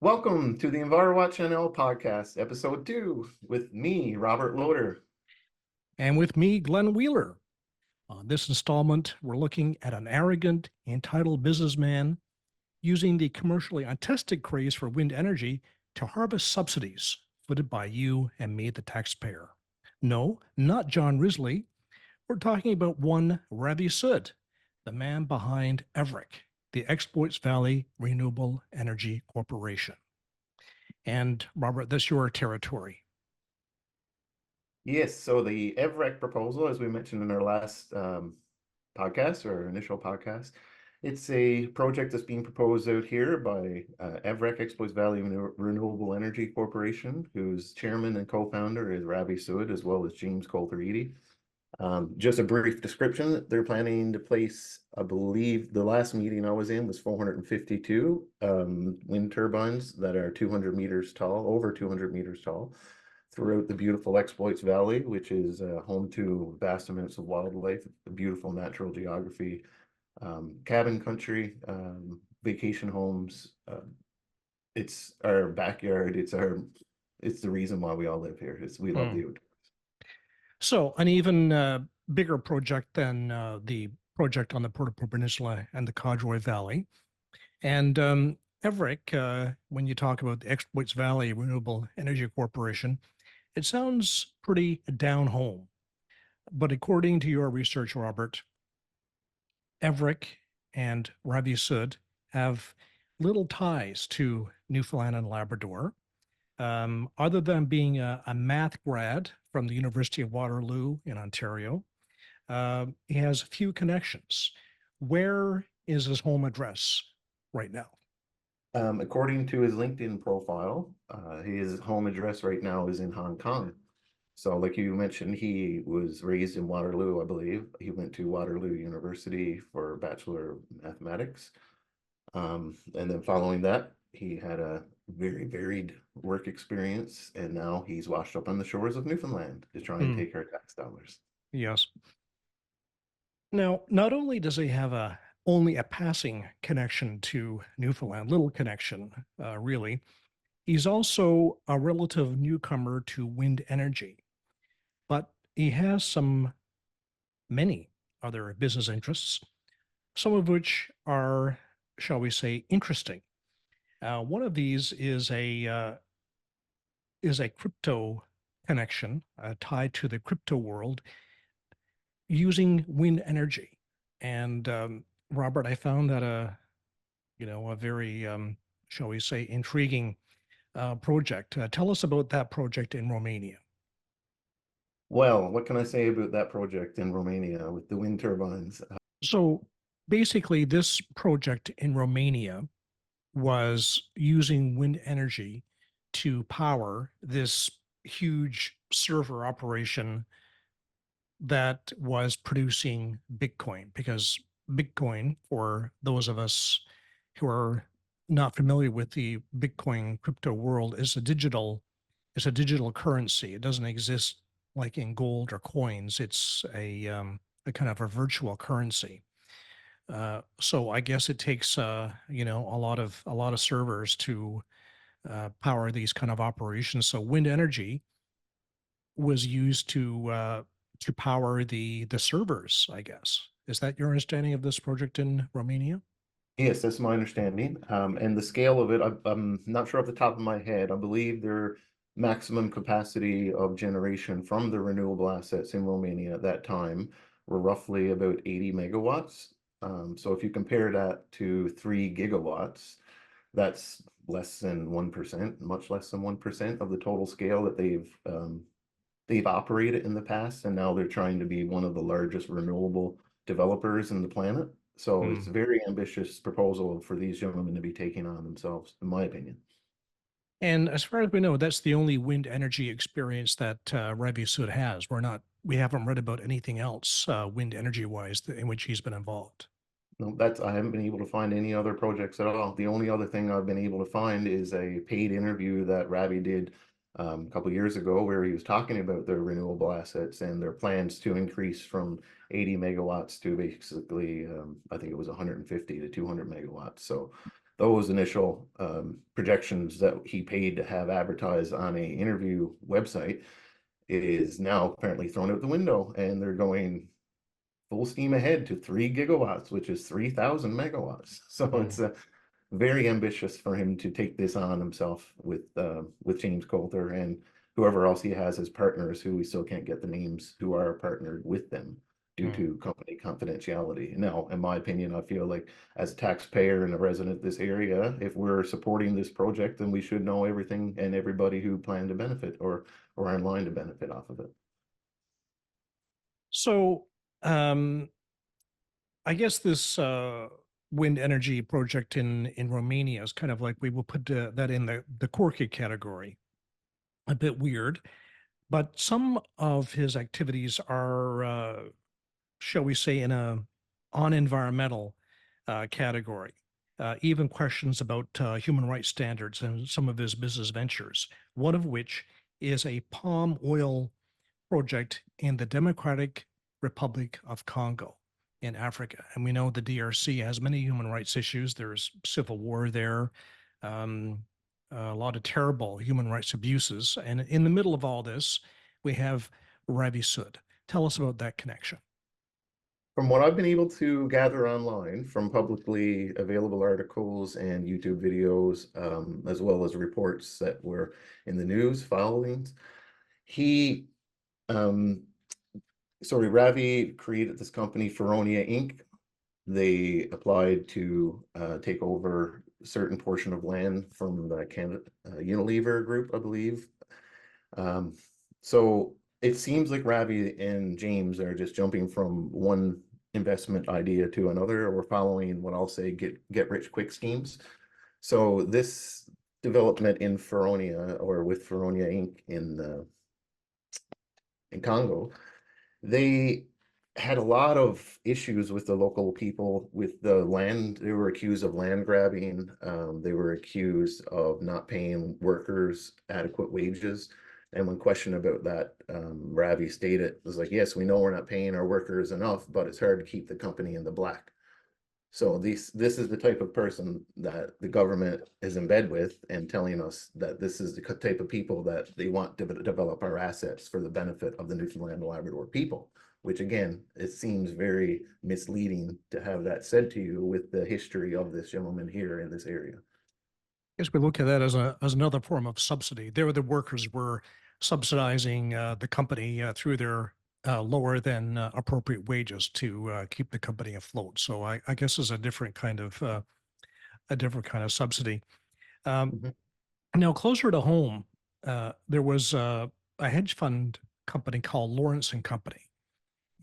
Welcome to the Enviro Watch NL podcast, episode 2, with me, Robert Loder. And with me, Glenn Wheeler. On this installment, we're looking at an arrogant, entitled businessman using the commercially untested craze for wind energy to harvest subsidies footed by you and me, the taxpayer. No, not John Risley. We're talking about one Ravi Sood, the man behind Evrec, the Exploits Valley Renewable Energy Corporation. And Robert, that's your territory. Yes, so the Evrec proposal, as we mentioned in our last podcast or initial podcast, it's a project that's being proposed out here by Evrec Exploits Valley Renewable Energy Corporation, whose chairman and co-founder is Ravi Sood, as well as James Coulter-Eady. Just a brief description, they're planning to place, I believe the last meeting I was in was 452 wind turbines that are 200 meters tall, over 200 meters tall, throughout the beautiful Exploits Valley, which is home to vast amounts of wildlife, beautiful natural geography, cabin country, vacation homes. It's our backyard. It's the reason why we all live here. We love the outdoors. So an even bigger project than the project on the Portapo Peninsula and the Codroy Valley. And Evrec, when you talk about the Exploits Valley Renewable Energy Corporation, it sounds pretty down home. But according to your research, Robert, Evrec and Ravi Sood have little ties to Newfoundland and Labrador. Other than being a math grad from the University of Waterloo in Ontario, he has few connections. Where is his home address right now? According to his LinkedIn profile, his home address right now is in Hong Kong. So like you mentioned, he was raised in Waterloo, I believe. He went to Waterloo University for Bachelor of Mathematics. And then following that, he had a very varied work experience, and now he's washed up on the shores of Newfoundland to try and take our tax dollars. Yes. Now, not only does he have only a passing connection to Newfoundland, little connection, really, he's also a relative newcomer to wind energy. But he has many other business interests, some of which are, shall we say, interesting. One of these is a crypto connection tied to the crypto world using wind energy. And Robert, I found that a very, shall we say, intriguing project. Tell us about that project in Romania. Well, what can I say about that project in Romania with the wind turbines? So basically, this project in Romania was using wind energy to power this huge server operation that was producing Bitcoin, because Bitcoin, for those of us who are not familiar with the Bitcoin crypto world, is a digital currency. It doesn't exist like in gold or coins. It's a kind of a virtual currency. So I guess it takes a lot of servers to power these kind of operations. So wind energy was used to power the servers, I guess. Is that your understanding of this project in Romania? Yes, that's my understanding. And the scale of it, I'm not sure off the top of my head. I believe their maximum capacity of generation from the renewable assets in Romania at that time were roughly about 80 megawatts. So if you compare that to 3 gigawatts, that's less than 1%, much less than 1% of the total scale that they've operated in the past, and now they're trying to be one of the largest renewable developers in the planet. So it's a very ambitious proposal for these gentlemen to be taking on themselves, in my opinion. And as far as we know, that's the only wind energy experience that Ravi Sood has. We haven't read about anything else wind energy wise in which he's been involved. No, I haven't been able to find any other projects at all. The only other thing I've been able to find is a paid interview that Ravi did a couple years ago, where he was talking about their renewable assets and their plans to increase from 80 megawatts to basically, I think it was 150 to 200 megawatts. So those initial projections that he paid to have advertised on a interview website is now apparently thrown out the window, and they're going full steam ahead to 3 gigawatts, which is 3,000 megawatts. So it's very ambitious for him to take this on himself with James Coulter and whoever else he has as partners, who we still can't get the names, who are partnered with them due to company confidentiality. Now, in my opinion, I feel like as a taxpayer and a resident of this area, if we're supporting this project, then we should know everything and everybody who plan to benefit or are in line to benefit off of it. So, I guess this wind energy project in Romania is kind of like, we will put that in the quirky category. A bit weird, but some of his activities are, shall we say, in a on-environmental category. Even questions about human rights standards and some of his business ventures, one of which is a palm oil project in the Democratic Republic of Congo in Africa. And we know the DRC has many human rights issues. There's civil war there, a lot of terrible human rights abuses. And in the middle of all this, we have Ravi Sood. Tell us about that connection. From what I've been able to gather online from publicly available articles and YouTube videos, as well as reports that were in the news filings, Ravi created this company, Feronia Inc. They applied to take over a certain portion of land from the Unilever group, I believe. So it seems like Ravi and James are just jumping from one investment idea to another, or following what I'll say get rich quick schemes. So this development in Feronia, or with Feronia Inc. in Congo, they had a lot of issues with the local people with the land. They were accused of land grabbing. They were accused of not paying workers adequate wages. And when questioned about that, Ravi stated, it was like, yes, we know we're not paying our workers enough, but it's hard to keep the company in the black. So this is the type of person that the government is in bed with, and telling us that this is the type of people that they want to develop our assets for the benefit of the Newfoundland and Labrador people, which again, it seems very misleading to have that said to you with the history of this gentleman here in this area. I guess we look at that as another form of subsidy. There, the workers were subsidizing the company through their lower than appropriate wages to keep the company afloat. So I guess it's a different kind of subsidy. Mhm. Now, closer to home, there was a hedge fund company called Lawrence and Company,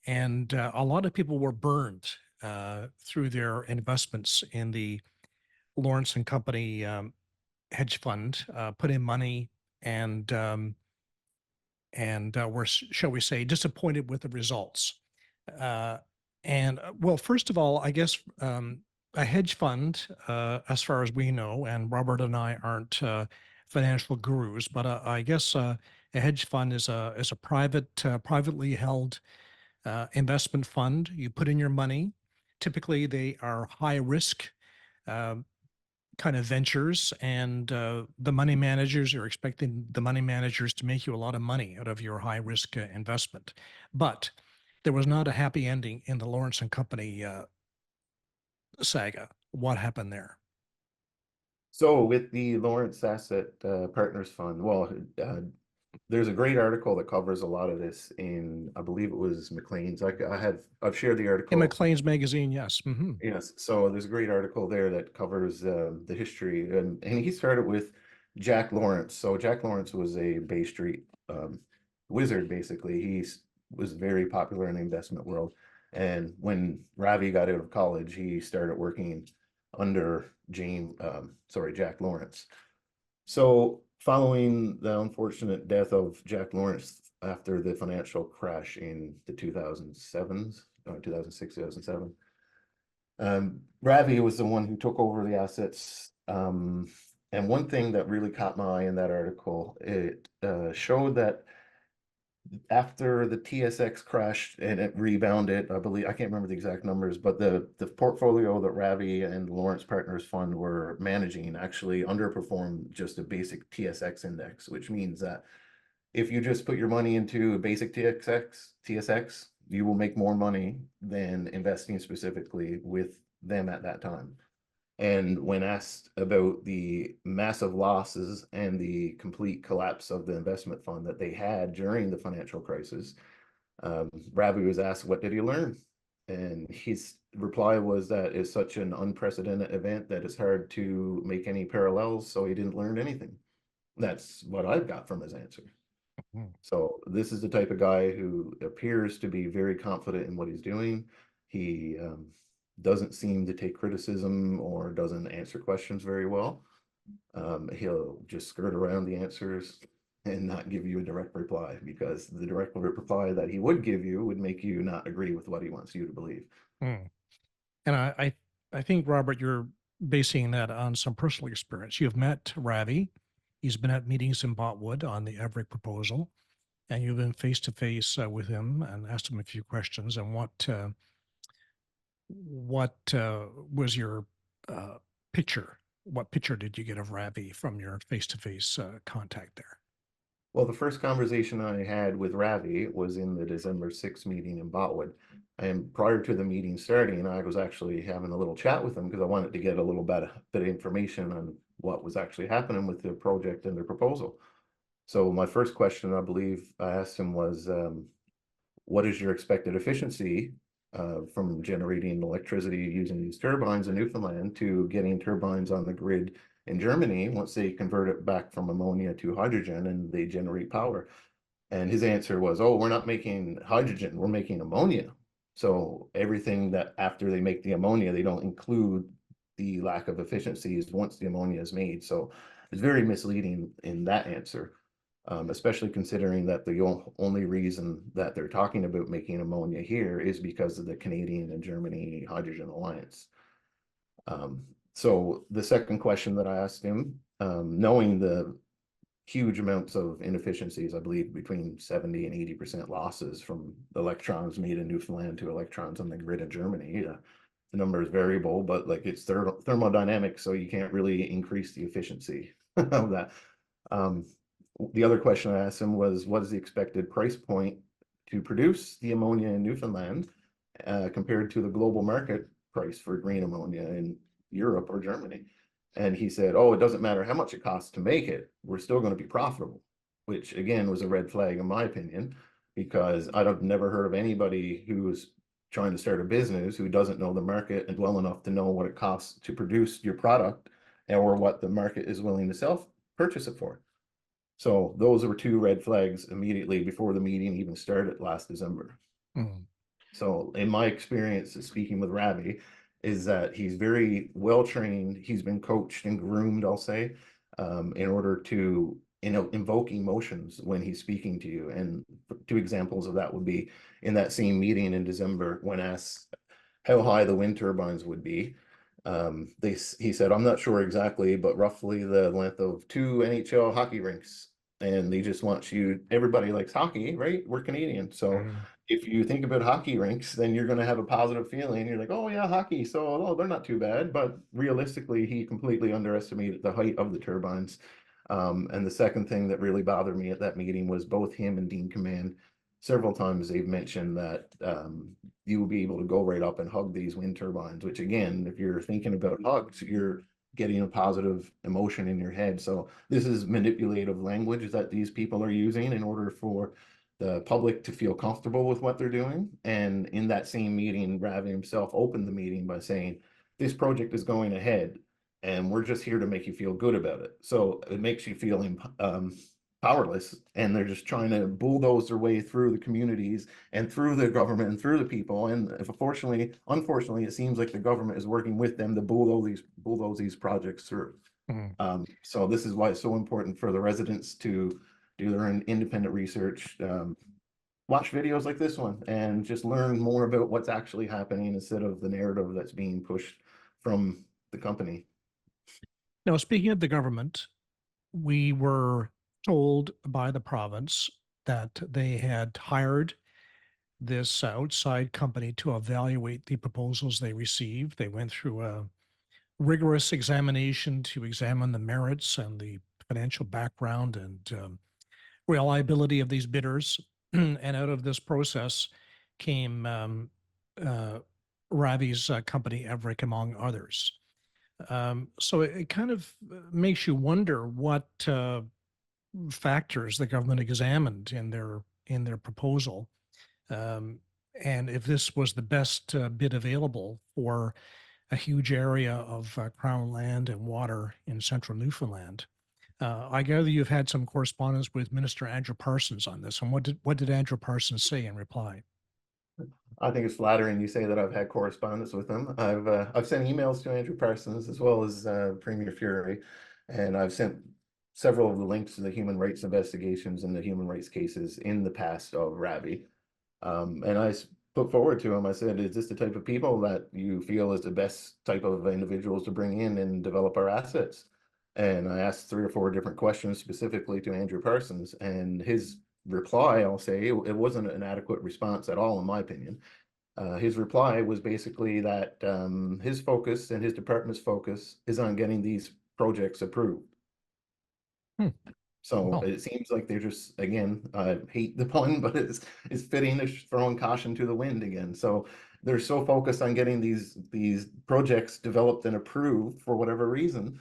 and a lot of people were burned through their investments in the Lawrence and Company hedge fund, put in money, and were, shall we say, disappointed with the results. Well, first of all, I guess a hedge fund, as far as we know, and Robert and I aren't financial gurus, but I guess a hedge fund is a privately held investment fund. You put in your money. Typically, they are high risk kind of ventures, and the money managers are expecting the money managers to make you a lot of money out of your high risk investment. But there was not a happy ending in the Lawrence and Company saga. What happened there? So with the Lawrence Asset Partners Fund, well, there's a great article that covers a lot of this in, I believe it was Maclean's. I've shared the In article. Maclean's magazine, yes. Yes, so there's a great article there that covers the history, and he started with Jack Lawrence. So Jack Lawrence was a Bay Street wizard, basically. He was very popular in the investment world, and when Ravi got out of college, he started working under Jack Lawrence. So following the unfortunate death of Jack Lawrence after the financial crash in the 2006, 2007, Ravi was the one who took over the assets. And one thing that really caught my eye in that article, it showed that after the TSX crashed and it rebounded, I believe, I can't remember the exact numbers, but the portfolio that Ravi and Lawrence Partners Fund were managing actually underperformed just a basic TSX index, which means that if you just put your money into a basic TSX, you will make more money than investing specifically with them at that time. And when asked about the massive losses and the complete collapse of the investment fund that they had during the financial crisis, Ravi was asked, what did he learn? And his reply was that it's such an unprecedented event that it's hard to make any parallels, so he didn't learn anything. That's what I've got from his answer. Mhm. So this is the type of guy who appears to be very confident in what he's doing. He doesn't seem to take criticism or doesn't answer questions very well. He'll just skirt around the answers and not give you a direct reply, because the direct reply that he would give you would make you not agree with what he wants you to believe. Mm. And I think, Robert, you're basing that on some personal experience. You've met Ravi. He's been at meetings in Botwood on the Evrec proposal, and you've been face to face with him and asked him a few questions. And what was your uh, picture? What picture did you get of Ravi from your face to face contact there? Well, the first conversation I had with Ravi was in the December 6th meeting in Botwood. And prior to the meeting starting, I was actually having a little chat with him because I wanted to get a little bit of information on what was actually happening with the project and the proposal. So my first question, I believe I asked him was, what is your expected efficiency from generating electricity using these turbines in Newfoundland to getting turbines on the grid in Germany once they convert it back from ammonia to hydrogen and they generate power? And his answer was, oh, we're not making hydrogen, we're making ammonia. So everything that after they make the ammonia, they don't include the lack of efficiencies once the ammonia is made. So it's very misleading in that answer, especially considering that the only reason that they're talking about making ammonia here is because of the Canadian and Germany hydrogen alliance. Um, so the second question that I asked him, knowing the huge amounts of inefficiencies, I believe between 70 and 80% losses from electrons made in Newfoundland to electrons on the grid in Germany. The number is variable, but like it's thermodynamics, so you can't really increase the efficiency of that. Um, the other question I asked him was, what is the expected price point to produce the ammonia in Newfoundland compared to the global market price for green ammonia in Europe or Germany? And he said, oh, it doesn't matter how much it costs to make it, we're still going to be profitable, which again was a red flag in my opinion, because I've never heard of anybody who is trying to start a business who doesn't know the market and well enough to know what it costs to produce your product or what the market is willing to purchase it for. So those were two red flags immediately before the meeting even started last December. Mm. So in my experience speaking with Ravi, is that he's very well trained. He's been coached and groomed, I'll say, in order to invoke emotions when he's speaking to you. And two examples of that would be in that same meeting in December when asked how high the wind turbines would be. He said, I'm not sure exactly, but roughly the length of two NHL hockey rinks. And they just want you, everybody likes hockey, right? We're Canadian. So Mm. if you think about hockey rinks, then you're going to have a positive feeling. You're like, oh yeah, hockey. So, oh, they're not too bad. But realistically, he completely underestimated the height of the turbines. And the second thing that really bothered me at that meeting was both him and Dean Command. Several times they've mentioned that you will be able to go right up and hug these wind turbines, which again, if you're thinking about hugs, you're getting a positive emotion in your head. So this is manipulative language that these people are using in order for the public to feel comfortable with what they're doing. And in that same meeting, Ravi himself opened the meeting by saying, this project is going ahead and we're just here to make you feel good about it. So it makes you feel powerless, and they're just trying to bulldoze their way through the communities and through the government and through the people. And if unfortunately, it seems like the government is working with them to bulldoze these projects through. Mm. So this is why it's so important for the residents to do their own independent research, watch videos like this one, and just learn more about what's actually happening instead of the narrative that's being pushed from the company. Now, speaking of the government, we were told by the province that they had hired this outside company to evaluate the proposals they received. They went through a rigorous examination to examine the merits and the financial background and reliability of these bidders. And out of this process came uh, Ravi's company, Evrec, among others. So it kind of makes you wonder what factors the government examined in their proposal, um, and if this was the best bid available for a huge area of crown land and water in central Newfoundland. I gather you've had some correspondence with Minister Andrew Parsons on this, and what did Andrew Parsons say in reply? I think it's flattering you say that I've had correspondence with him. I've sent emails to Andrew Parsons as well as Premier Fury, and I've sent several of the links to the human rights investigations and the human rights cases in the past of Ravi. And put forward to him, I said, is this the type of people that you feel is the best type of individuals to bring in and develop our assets? And I asked 3 or 4 different questions specifically to Andrew Parsons, and his reply, I'll say, it wasn't an adequate response at all, in my opinion. His reply was basically that his focus and his department's focus is on getting these projects approved. Hmm. So Well, it seems like they're just, again, I hate the pun, but it's fitting, they're throwing caution to the wind again. So they're so focused on getting these projects developed and approved for whatever reason.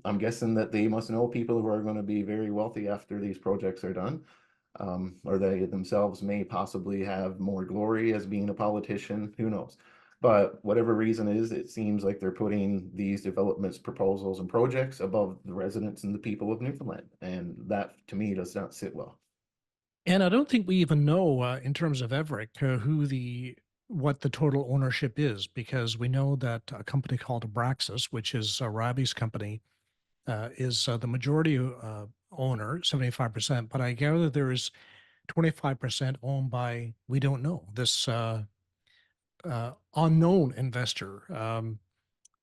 I'm guessing that they must know people who are going to be very wealthy after these projects are done. Or they themselves may possibly have more glory as being a politician, who knows? But whatever reason is, it seems like they're putting these developments, proposals, and projects above the residents and the people of Newfoundland. And that, to me, does not sit well. and I don't think we even know in terms of Everett what the total ownership is, because we know that a company called Abraxas, which is Ravi's company, is the majority owner, 75%. But I gather there is 25% owned by, we don't know, this unknown investor, Mhm.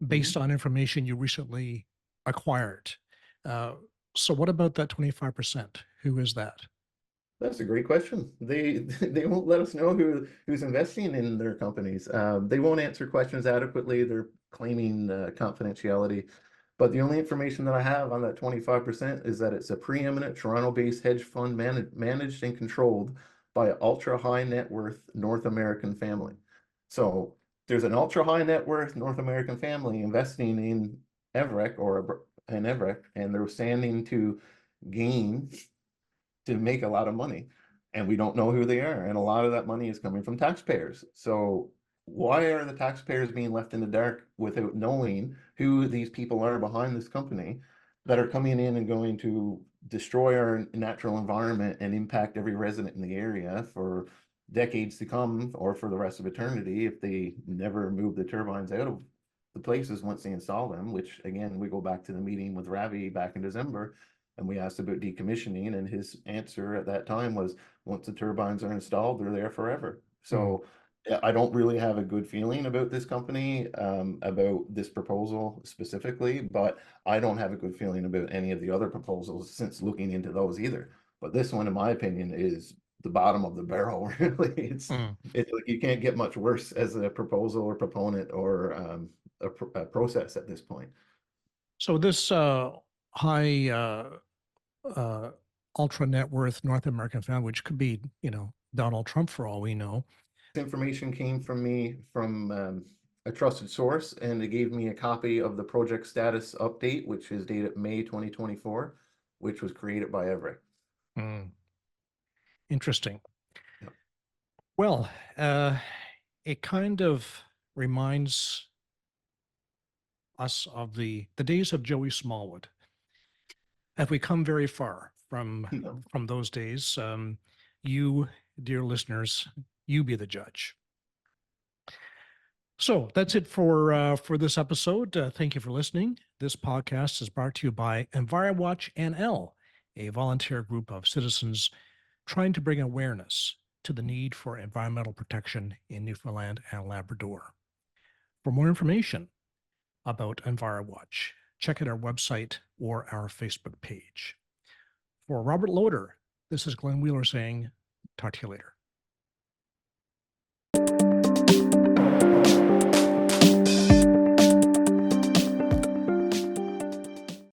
based on information you recently acquired. Uh, so what about that 25%? Who is that? That's a great question. They they won't let us know who's investing in their companies. They won't answer questions adequately. They're claiming confidentiality. But the only information that I have on that 25% is that it's a preeminent Toronto-based hedge fund managed and controlled by an ultra-high net worth North American family. So there's an ultra-high net worth North American family investing in Evrec an Evrec, and they're standing to gain to make a lot of money, and we don't know who they are, and a lot of that money is coming from taxpayers. So why are the taxpayers being left in the dark without knowing who these people are behind this company that are coming in and going to destroy our natural environment and impact every resident in the area for decades to come, or for the rest of eternity, if they never move the turbines out of the places once they install them? Which, again, we go back to the meeting with Ravi back in December, and we asked about decommissioning, and his answer at that time was, once the turbines are installed, they're there forever. Hmm. So I don't really have a good feeling about this company, about this proposal specifically, but I don't have a good feeling about any of the other proposals since looking into those either. But this one, in my opinion, is the bottom of the barrel, really. Hmm. It's like you can't get much worse as a proposal or proponent or a process at this point. So this high uh, ultra net worth North American family, which could be, Donald Trump for all we know. Information came from me from a trusted source, and it gave me a copy of the project status update, which is dated May 2024, which was created by Evrec. Hmm. Interesting. Yep. Well, it kind of reminds us of the days of Joey Smallwood. Have we come very far No. from those days? You, dear listeners, you be the judge. So that's it for this episode. Thank you for listening. This podcast is brought to you by Enviro Watch NL, a volunteer group of citizens trying to bring awareness to the need for environmental protection in Newfoundland and Labrador. For more information about Enviro Watch, check out our website or our Facebook page. For Robert Loder, This is Glenn Wheeler saying, talk to you later.